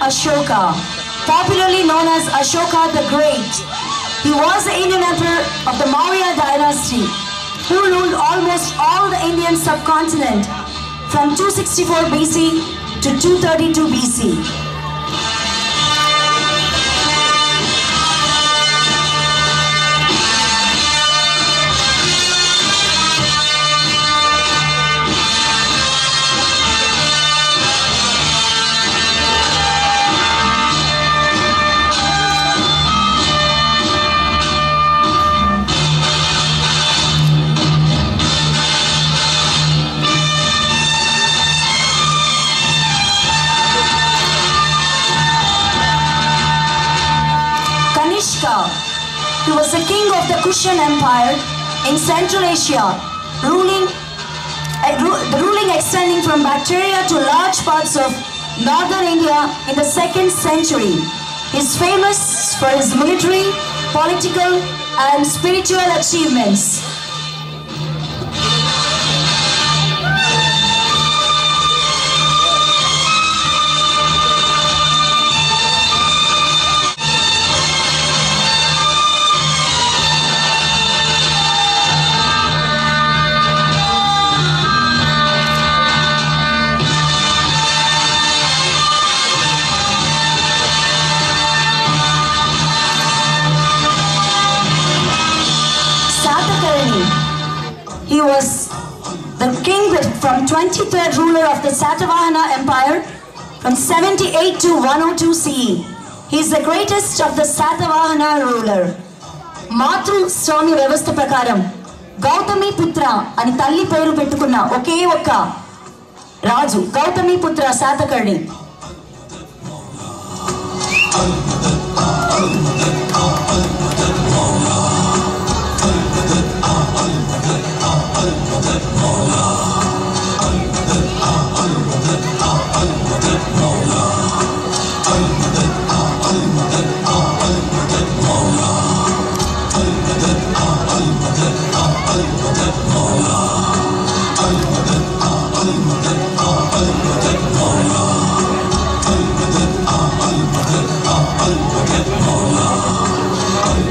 Ashoka, popularly known as Ashoka the Great. He was the Indian emperor of the Maurya dynasty, who ruled almost all the Indian subcontinent from 264 BC to 232 BC. He was the king of the Kushan Empire in Central Asia, the ruling extending from Bactria to large parts of northern India in the 2nd century. He is famous for his military, political, and spiritual achievements. He was the king from 23rd ruler of the Satavahana Empire from 78 to 102 CE. He is the greatest of the Satavahana ruler. Matru Swami Vyavastha Prakaram, Gautami Putra ani talli peru pettukunna oke okka Raju, Gautami Putra Satakarni.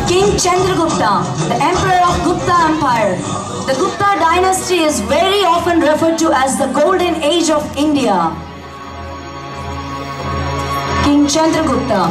King Chandragupta, the emperor of Gupta Empire. The Gupta dynasty is very often referred to as the golden age of India. King Chandragupta.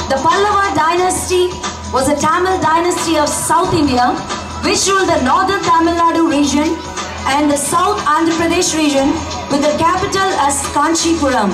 The Pallava dynasty was a Tamil dynasty of South India which ruled the northern Tamil Nadu region and the South Andhra Pradesh region with the capital as Kanchipuram.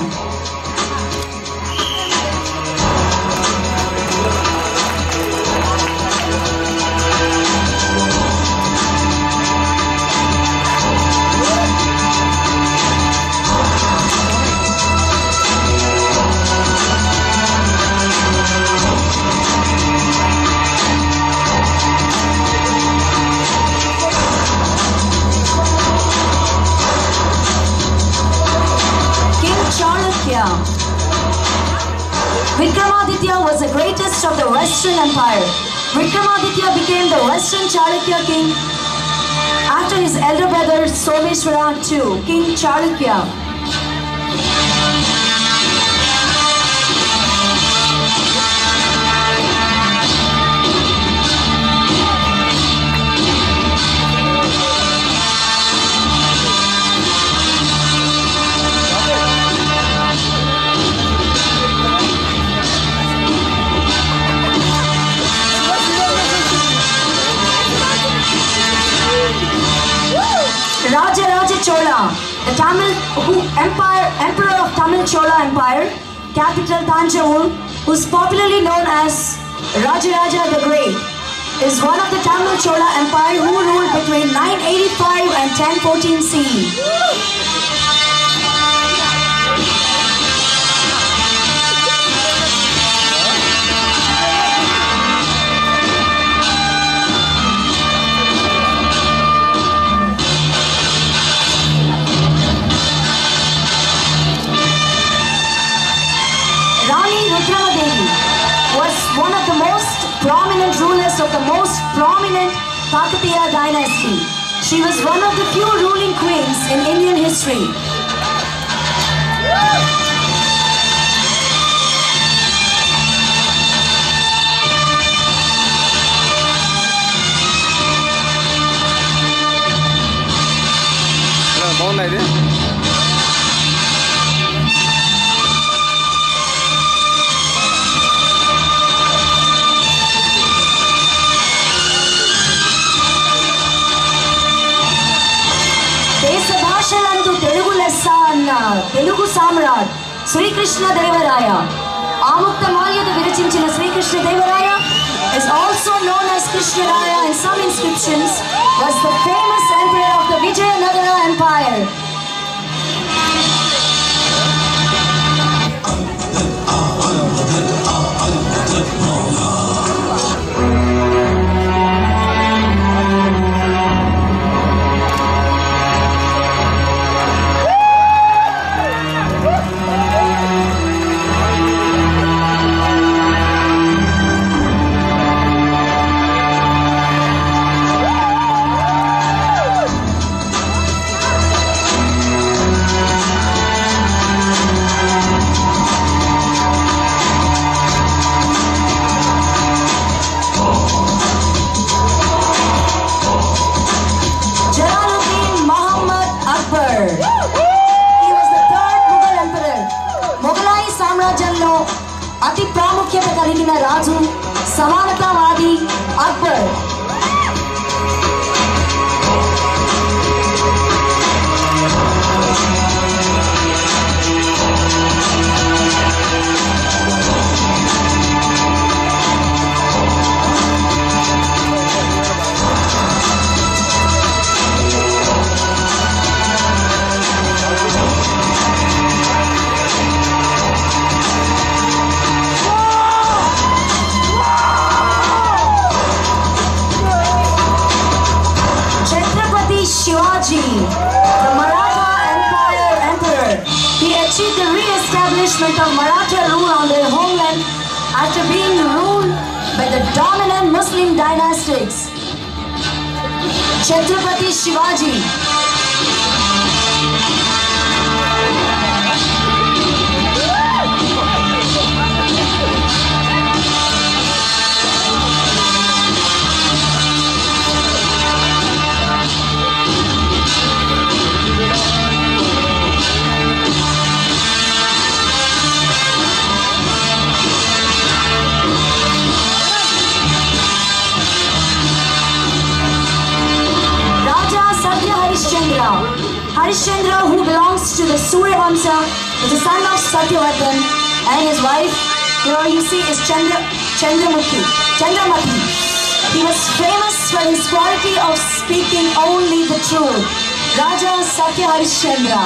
Vikramaditya was the greatest of the Western Empire. Vikramaditya became the Western Chalukya king after his elder brother Someshwara II, King Chalukya. Raja Chola, the emperor of Tamil Chola Empire, capital Tanjavur, who is popularly known as Rajaraja the Great, is one of the Tamil Chola Empire who ruled between 985 and 1014 CE. of the most prominent Kakatiya dynasty. She was one of the few ruling queens in Indian history. దేశభాషలందు Telugu లెస్స అన్న తెలుగు సామ్రాట్ Sri Krishnadevaraya Amuktamalyada విరచించిన Sri Krishnadevaraya is also known as Krishnaraya in some inscriptions, was the famous emperor of the Vijayanagara Empire. అతి ప్రాముఖ్యత కలిగిన రాజు సమానతావాది Akbar. Shivaji, the Maratha Empire emperor, he achieved the re-establishment of Maratha rule on their homeland after being ruled by the dominant Muslim dynastics. Chhatrapati Shivaji. Harishchandra, who belongs to the Surya Vamsa, is the son of Satyavatan, and his wife, here you see, is Chandramati. He was famous for his quality of speaking only the truth. Raja Satya Harishchandra.